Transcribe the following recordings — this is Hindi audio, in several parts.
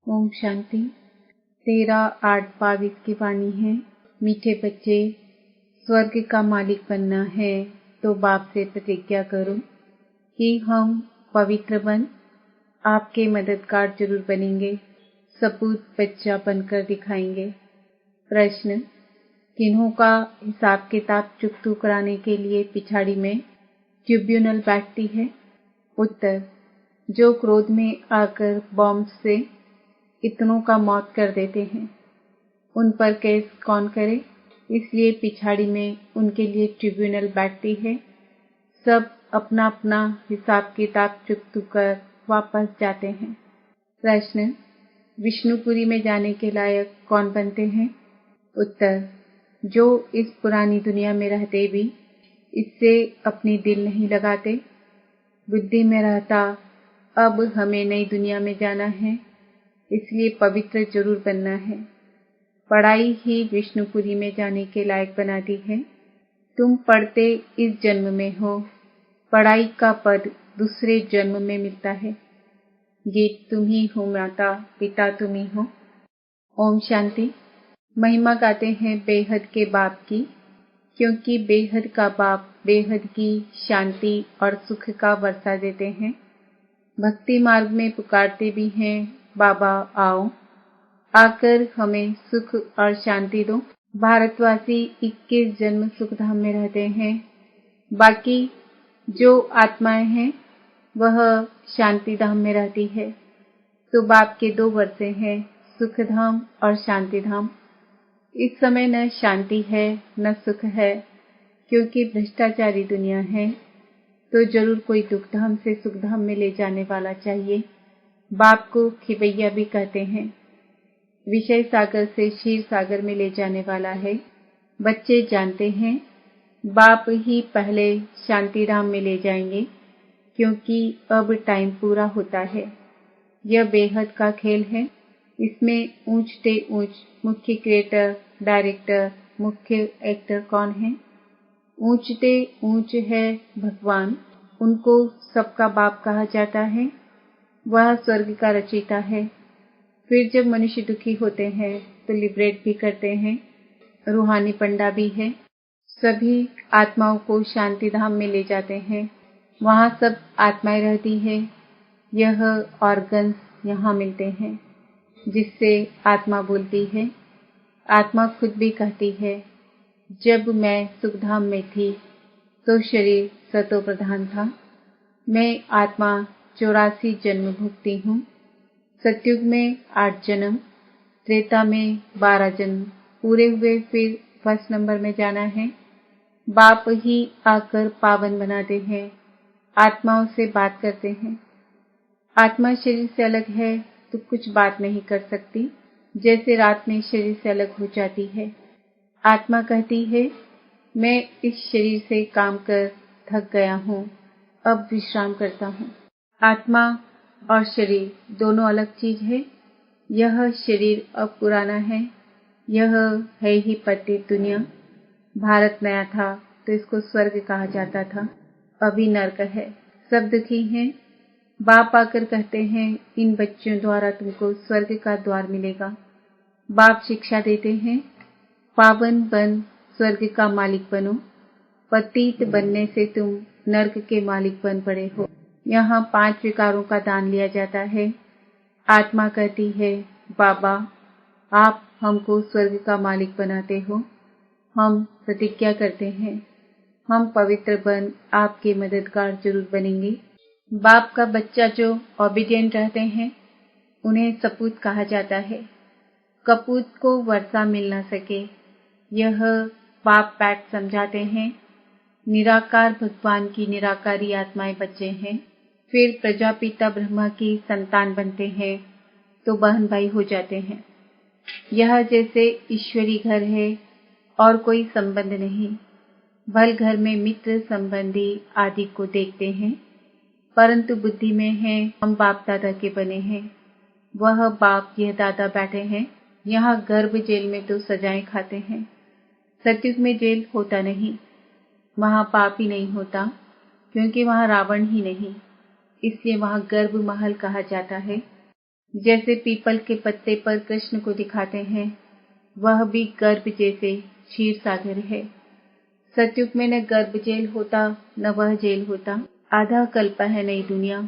ओम शांति। 13/8/22 की वाणी है। मीठे बच्चे, स्वर्ग का मालिक बनना है तो बाप से प्रतिज्ञा करो कि हम पवित्र बन आपके मददगार जरूर बनेंगे, सपूत बच्चा बनकर दिखाएंगे। प्रश्न: किन्हों का हिसाब किताब चुकतू कराने के लिए पिछाड़ी में ट्रिब्यूनल बैठती है? उत्तर: जो क्रोध में आकर बॉम्ब से इतनों का मौत कर देते हैं, उन पर केस कौन करे, इसलिए पिछाड़ी में उनके लिए ट्रिब्यूनल बैठती है। सब अपना अपना हिसाब किताब चुकतू कर वापस जाते हैं। प्रश्न: विष्णुपुरी में जाने के लायक कौन बनते हैं? उत्तर: जो इस पुरानी दुनिया में रहते भी इससे अपनी दिल नहीं लगाते, बुद्धि में रहता अब हमें नई दुनिया में जाना है, इसलिए पवित्र जरूर बनना है। पढ़ाई ही विष्णुपुरी में जाने के लायक बनाती है। तुम पढ़ते इस जन्म में हो, पढ़ाई का पद दूसरे जन्म में मिलता है। गीत तुम ही हो, माता पिता तुम ही हो। ओम शांति। महिमा गाते हैं बेहद के बाप की, क्योंकि बेहद का बाप बेहद की शांति और सुख का वर्षा देते हैं। भक्ति मार्ग में पुकारते भी हैं, बाबा आओ, आकर हमें सुख और शांति दो। भारतवासी 21 जन्म सुखधाम में रहते हैं, बाकी जो आत्माएं हैं वह शांति धाम में रहती है। तो बाप के 2 वर्षे हैं, सुखधाम और शांति धाम। इस समय न शांति है न सुख है, क्योंकि भ्रष्टाचारी दुनिया है, तो जरूर कोई दुखधाम से सुखधाम में ले जाने वाला चाहिए। बाप को खिवैया भी कहते हैं। विषय सागर से क्षीर सागर में ले जाने वाला है। बच्चे जानते हैं बाप ही पहले शांति धाम में ले जाएंगे, क्योंकि अब टाइम पूरा होता है। यह बेहद का खेल है। इसमें ऊंच से ऊंच मुख्य क्रिएटर, डायरेक्टर, मुख्य एक्टर कौन है? ऊंच से ऊंच है भगवान, उनको सबका बाप कहा जाता है। वह स्वर्ग का रचयिता है। फिर जब मनुष्य दुखी होते हैं तो लिबरेट भी करते हैं। रूहानी पंडा भी है। सभी आत्माओं को शांति धाम में ले जाते हैं। वहाँ सब आत्माएं रहती है। यह ऑर्गन्स यहाँ मिलते हैं, जिससे आत्मा बोलती है। आत्मा खुद भी कहती है, जब मैं सुखधाम में थी तो शरीर सतो प्रधान था। मैं आत्मा 84 जन्म भुगती हूँ। सतयुग में 8 जन्म, त्रेता में 12 जन्म पूरे हुए, फिर फर्स्ट नंबर में जाना है। बाप ही आकर पावन बनाते हैं, आत्माओं से बात करते हैं। आत्मा शरीर से अलग है तो कुछ बात नहीं कर सकती, जैसे रात में शरीर से अलग हो जाती है। आत्मा कहती है, मैं इस शरीर से काम कर थक गया हूँ, अब विश्राम करता हूँ। आत्मा और शरीर दोनों अलग चीज है। यह शरीर अब पुराना है, यह है ही पतित दुनिया। भारत नया था तो इसको स्वर्ग कहा जाता था, अभी नर्क है। सब दुखी हैं। बाप आकर कहते हैं, इन बच्चों द्वारा तुमको स्वर्ग का द्वार मिलेगा। बाप शिक्षा देते हैं, पावन बन स्वर्ग का मालिक बनो। पतित बनने से तुम नर्क के मालिक बन पड़े हो। यहाँ 5 विकारों का दान लिया जाता है। आत्मा कहती है, बाबा आप हमको स्वर्ग का मालिक बनाते हो। हम प्रतिज्ञा करते हैं, हम पवित्र बन आपके मददगार जरूर बनेंगे। बाप का बच्चा जो ओबीडिएंट रहते हैं, उन्हें सपूत कहा जाता है। कपूत को वर्षा मिल न सके, यह बाप पैट समझाते हैं। निराकार भगवान की निराकारी आत्माएं बच्चे हैं। फिर प्रजापिता ब्रह्मा की संतान बनते हैं तो बहन भाई हो जाते हैं। यह जैसे ईश्वरी घर है और कोई संबंध नहीं। भल घर में मित्र संबंधी आदि को देखते हैं, परंतु बुद्धि में है हम बाप दादा के बने हैं। वह बाप यह दादा बैठे हैं। यहाँ गर्भ जेल में तो सजाएं खाते हैं। सतयुग में जेल होता नहीं, वहाँ पाप ही नहीं होता, क्योंकि वहाँ रावण ही नहीं, इसलिए वहाँ गर्भ महल कहा जाता है। जैसे पीपल के पत्ते पर कृष्ण को दिखाते हैं, वह भी गर्भ जैसे क्षीर सागर है। सतयुग में न गर्भ जेल होता, न वह जेल होता। आधा कल्प है नई दुनिया,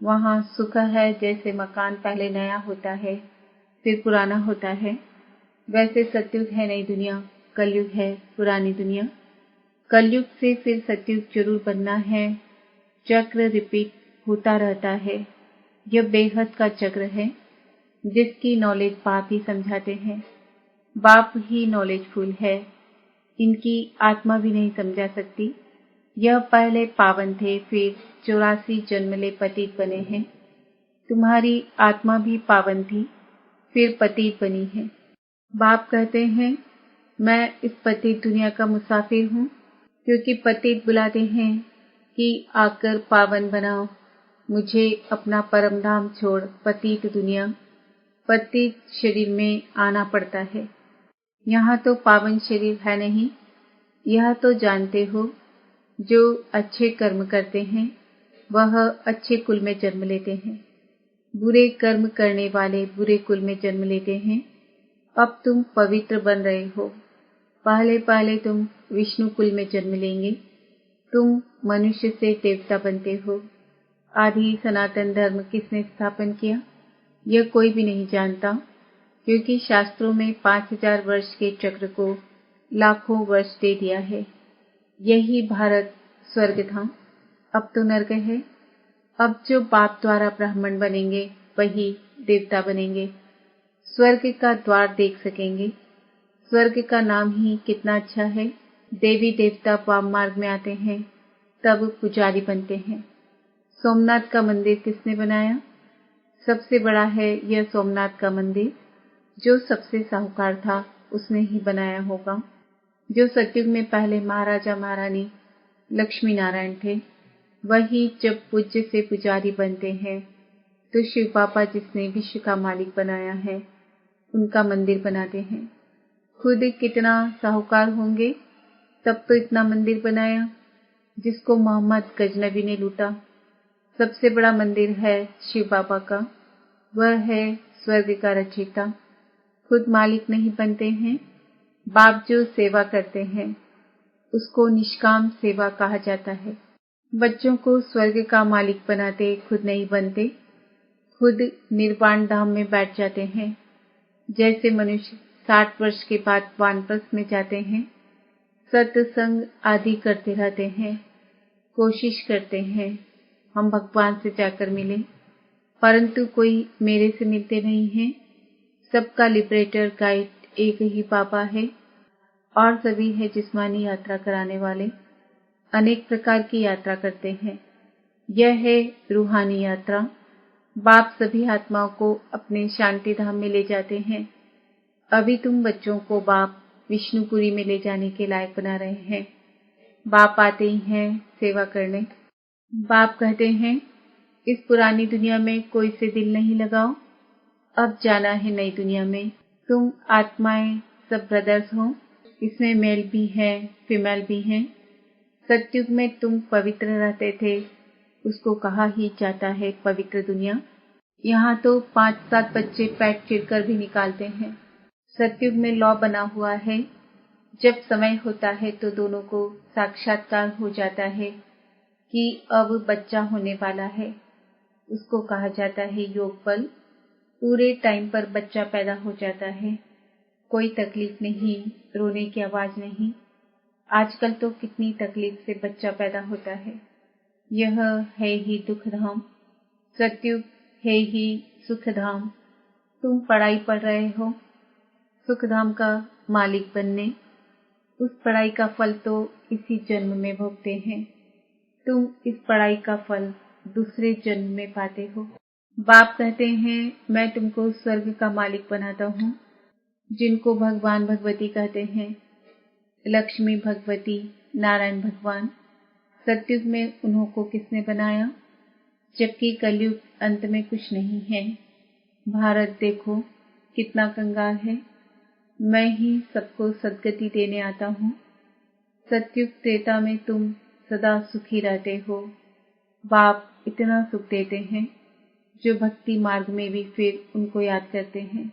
वहाँ सुख है। जैसे मकान पहले नया होता है, फिर पुराना होता है, वैसे सतयुग है नई दुनिया, कलयुग है पुरानी दुनिया। कलयुग से फिर सतयुग जरूर बनना है। चक्र रिपीट होता रहता है। यह बेहद का चक्र है, जिसकी नॉलेज बाप ही समझाते हैं। बाप ही नॉलेजफुल है, इनकी आत्मा भी नहीं समझा सकती। यह पहले पावन थे, फिर 84 जन्म ले पतित बने हैं। तुम्हारी आत्मा भी पावन थी, फिर पतित बनी है। बाप कहते हैं, मैं इस पतित दुनिया का मुसाफिर हूँ, क्योंकि पतित बुलाते हैं कि आकर पावन बनाओ मुझे। अपना परम धाम छोड़ पतित दुनिया, पतित शरीर में आना पड़ता है। यहाँ तो पावन शरीर है नहीं। यह तो जानते हो, जो अच्छे कर्म करते हैं वह अच्छे कुल में जन्म लेते हैं। बुरे कर्म करने वाले बुरे कुल में जन्म लेते हैं। अब तुम पवित्र बन रहे हो। पहले पहले तुम विष्णु कुल में जन्म लेंगे। तुम मनुष्य से देवता बनते हो। आदि सनातन धर्म किसने स्थापन किया, यह कोई भी नहीं जानता, क्योंकि शास्त्रों में 5000 वर्ष के चक्र को लाखों वर्ष दे दिया है। यही भारत स्वर्ग था, अब तो नरक है। अब जो बाप द्वारा ब्राह्मण बनेंगे वही देवता बनेंगे, स्वर्ग का द्वार देख सकेंगे। स्वर्ग का नाम ही कितना अच्छा है। देवी देवता वाम मार्ग में आते हैं, तब पुजारी बनते हैं। सोमनाथ का मंदिर किसने बनाया? सबसे बड़ा है यह सोमनाथ का मंदिर। जो सबसे साहूकार था उसने ही बनाया होगा। जो सतयुग में पहले महाराजा महारानी लक्ष्मी नारायण थे, वही जब पूज्य से पुजारी बनते हैं, तो शिव बाबा जिसने विश्व का मालिक बनाया है, उनका मंदिर बनाते हैं। खुद कितना साहूकार होंगे, तब तो इतना मंदिर बनाया, जिसको मोहम्मद गजनबी ने लूटा। सबसे बड़ा मंदिर है शिव बाबा का, वह है स्वर्ग का रचयिता। खुद मालिक नहीं बनते हैं। बाप जो सेवा करते हैं उसको निष्काम सेवा कहा जाता है। बच्चों को स्वर्ग का मालिक बनाते, खुद नहीं बनते। खुद निर्वाण धाम में बैठ जाते हैं। जैसे मनुष्य 60 वर्ष के बाद वानप्रस्थ में जाते हैं, सत्संग आदि करते रहते हैं, कोशिश करते हैं हम भगवान से जाकर मिलें, परंतु कोई मेरे से मिलते नहीं हैं। सबका लिबरेटर गाइड एक ही बाबा है, और सभी है जिस्मानी यात्रा कराने वाले। अनेक प्रकार की यात्रा करते हैं। यह है रूहानी यात्रा। बाप सभी आत्माओं को अपने शांति धाम में ले जाते हैं। अभी तुम बच्चों को बाप विष्णुपुरी में ले जाने के लायक बना रहे हैं। बाप आते ही हैं सेवा करने। बाप कहते हैं, इस पुरानी दुनिया में कोई से दिल नहीं लगाओ, अब जाना है नई दुनिया में। तुम आत्माएं सब ब्रदर्स हो, इसमें मेल भी है, फीमेल भी हैं। सतयुग में तुम पवित्र रहते थे, उसको कहा ही जाता है पवित्र दुनिया। यहाँ तो 5-7 बच्चे पैट चिरकर भी निकालते हैं। सतयुग में लॉ बना हुआ है, जब समय होता है तो दोनों को साक्षात्कार हो जाता है कि अब बच्चा होने वाला है। उसको कहा जाता है योग बल। पूरे टाइम पर बच्चा पैदा हो जाता है, कोई तकलीफ नहीं, रोने की आवाज नहीं। आजकल तो कितनी तकलीफ से बच्चा पैदा होता है। यह है ही दुख धाम। सतयुग है ही सुख धाम। तुम पढ़ाई पढ़ रहे हो सुख धाम का मालिक बनने। उस पढ़ाई का फल तो इसी जन्म में भोगते हैं। तुम इस पढ़ाई का फल दूसरे जन्म में पाते हो। बाप कहते हैं, मैं तुमको स्वर्ग का मालिक बनाता हूँ। जिनको भगवान भगवती कहते हैं, लक्ष्मी भगवती, नारायण भगवान। सतयुग में उन्हों को किसने बनाया, जबकि कलयुग अंत में कुछ नहीं है। भारत देखो कितना कंगाल है। मैं ही सबको सद्गति देने आता हूँ। सतयुग त्रेता में तुम सदा सुखी रहते हो। बाप इतना सुख देते हैं जो भक्ति मार्ग में भी फिर उनको याद करते हैं।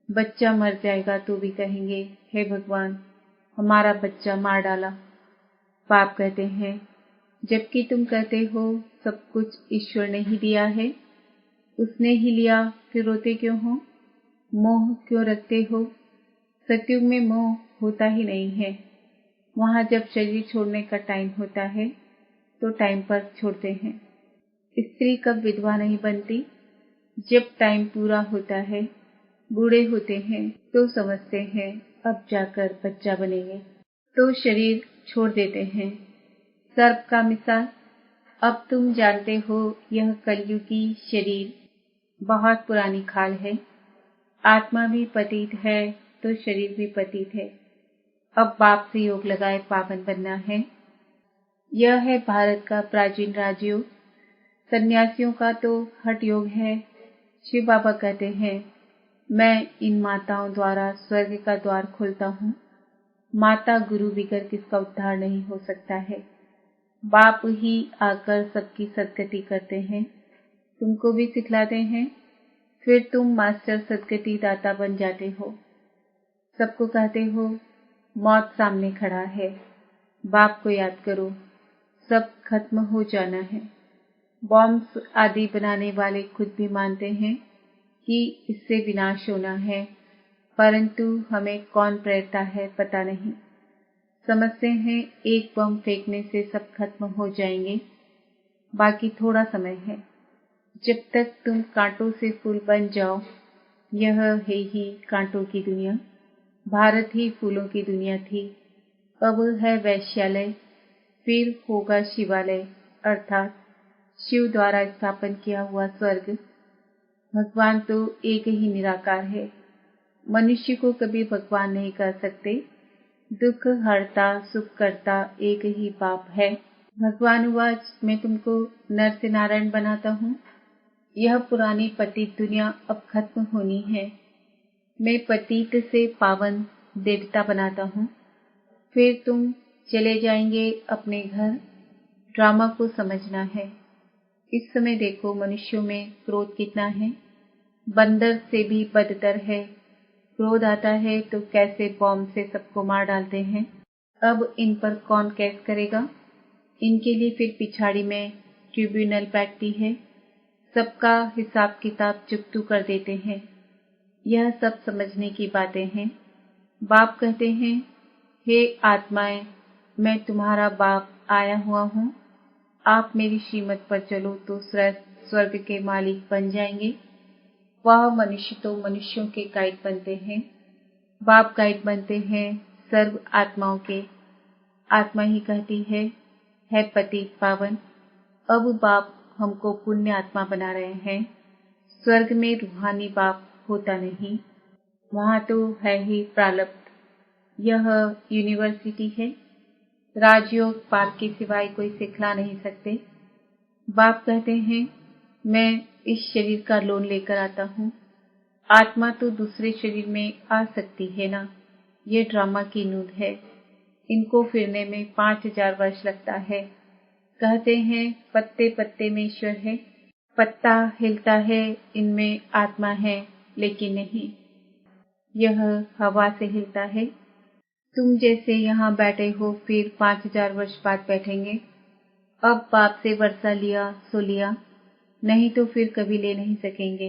बच्चा मर जाएगा तो भी कहेंगे, हे भगवान, हमारा बच्चा मार डाला। बाप कहते हैं, जबकि तुम कहते हो सब कुछ ईश्वर ने ही दिया है, उसने ही लिया, फिर रोते क्यों हो, मोह क्यों रखते हो? सतयुग में मोह होता ही नहीं है। वहां जब शरीर छोड़ने का टाइम होता है तो टाइम पर छोड़ते हैं। स्त्री कब विधवा नहीं बनती? जब टाइम पूरा होता है, बूढ़े होते हैं तो समझते हैं अब जाकर बच्चा बनेंगे, तो शरीर छोड़ देते हैं। सर्प का मिसाल, अब तुम जानते हो यह कलयुगी शरीर बहुत पुरानी खाल है। आत्मा भी पतित है तो शरीर भी पतित है। अब बाप से योग लगाए पावन बनना है। यह है भारत का प्राचीन राजयोग। सन्यासियों का तो हठ योग है। शिव बाबा कहते हैं, मैं इन माताओं द्वारा स्वर्ग का द्वार खोलता हूँ। माता गुरु बिगर किसका उद्धार नहीं हो सकता है। बाप ही आकर सबकी सदगति करते हैं, तुमको भी सिखलाते हैं, फिर तुम मास्टर सदगति दाता बन जाते हो। सबको कहते हो मौत सामने खड़ा है, बाप को याद करो, सब खत्म हो जाना है। बॉम्ब्स आदि बनाने वाले खुद भी मानते हैं कि इससे विनाश होना है, परंतु हमें कौन प्रेरता है पता नहीं। समझते हैं एक बम फेंकने से सब खत्म हो जाएंगे, बाकी थोड़ा समय है। जब तक तुम कांटों से फूल बन जाओ, यह है ही कांटों की दुनिया। भारत ही फूलों की दुनिया थी, अब है वैश्यालय, फिर होगा शिवालय, अर्थात शिव द्वारा स्थापन किया हुआ स्वर्ग। भगवान तो एक ही निराकार है। मनुष्य को कभी भगवान नहीं कह सकते। दुख हरता सुख करता एक ही बाप है। भगवान वाच, मैं तुमको नर से नारायण बनाता हूँ। यह पुरानी पतित दुनिया अब खत्म होनी है। मैं पतित से पावन देवता बनाता हूँ, फिर तुम चले जाएंगे अपने घर। ड्रामा को समझना है। इस समय देखो मनुष्यों में क्रोध कितना है, बंदर से भी बदतर है। क्रोध आता है तो कैसे बॉम्ब से सबको मार डालते हैं। अब इन पर कौन केस करेगा? इनके लिए फिर पिछाड़ी में ट्रिब्यूनल बैठती है, सबका हिसाब किताब चुकतू कर देते हैं। यह सब समझने की बातें हैं। बाप कहते हैं, हे आत्माएं, मैं तुम्हारा बाप आया हुआ हूँ। आप मेरी श्रीमत पर चलो तो स्वर्ग के मालिक बन जाएंगे। वह मनुष्य तो मनुष्यों के गाइड बनते हैं। बाप गाइड बनते हैं सर्व आत्माओं के। आत्मा ही कहती है पतित पावन। अब बाप हमको पुण्य आत्मा बना रहे हैं। स्वर्ग में रूहानी बाप होता नहीं, वहां तो है ही प्रारब्ध। यह यूनिवर्सिटी है। राजयोग पाठ के सिवाय कोई सिखला नहीं सकते। बाप कहते हैं, मैं इस शरीर का लोन लेकर आता हूँ। आत्मा तो दूसरे शरीर में आ सकती है ना। ये ड्रामा की नूंद है। इनको फिरने में 5000 वर्ष लगता है। कहते हैं पत्ते पत्ते में ईश्वर है। पत्ता हिलता है, इनमें आत्मा है, लेकिन नहीं, यह हवा से हिलता है। तुम जैसे यहाँ बैठे हो, फिर 5000 वर्ष बाद बैठेंगे। अब बाप से वर्षा लिया सो लिया, नहीं तो फिर कभी ले नहीं सकेंगे।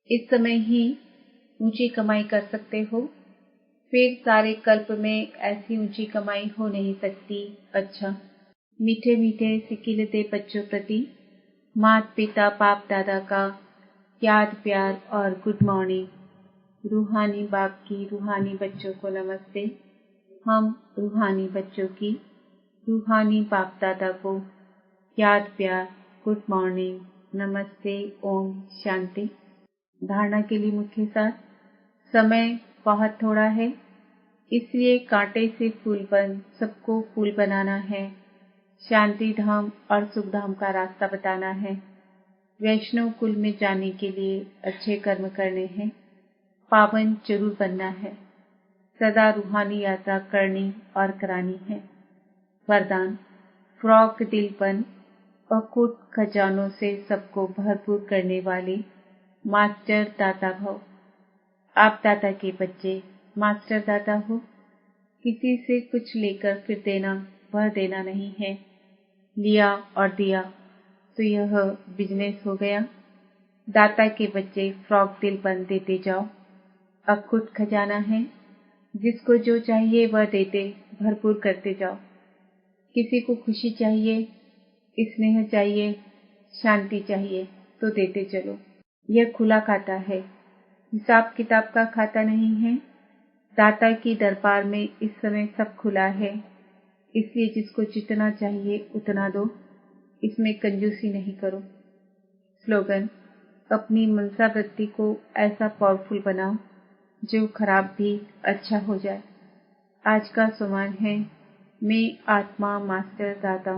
इस समय ही ऊंची कमाई कर सकते हो, फिर सारे कल्प में ऐसी ऊंची कमाई हो नहीं सकती। अच्छा, मीठे मीठे सिकिलते बच्चों प्रति माता पिता बाप दादा का याद प्यार और गुड मॉर्निंग। रूहानी बाप की रूहानी बच्चों को नमस्ते। हम रूहानी बच्चों की रूहानी बाप दादा को याद प्यार गुड मॉर्निंग नमस्ते ओम शांति। धारणा के लिए मुख्य सार, समय बहुत थोड़ा है, इसलिए कांटे से फूल बन सबको फूल बनाना है। शांति धाम और सुख धाम का रास्ता बताना है। वैष्णव कुल में जाने के लिए अच्छे कर्म करने हैं, पावन जरूर बनना है, सदा रूहानी यात्रा करनी और करानी है। वरदान, फ्रॉक दिल बन अकूट खजानों से सबको भरपूर करने वाले मास्टर दाता भव। आप दाता के बच्चे मास्टर दाता हो। किसी से कुछ लेकर फिर देना वह देना नहीं है। लिया और दिया तो यह बिजनेस हो गया। दाता के बच्चे फ्रॉक दिल बन देते जाओ। अखुट खजाना है, जिसको जो चाहिए वह देते भरपूर करते जाओ। किसी को खुशी चाहिए, स्नेह चाहिए, शांति चाहिए तो देते चलो। यह खुला खाता है, हिसाब किताब का खाता नहीं है। दाता की दरबार में इस समय सब खुला है, इसलिए जिसको जितना चाहिए उतना दो, इसमें कंजूसी नहीं करो। स्लोगन: अपनी मनसा वृत्ति को ऐसा पावरफुल बनाओ जो खराब भी अच्छा हो जाए। आज का सुमान है, मैं आत्मा मास्टर दाता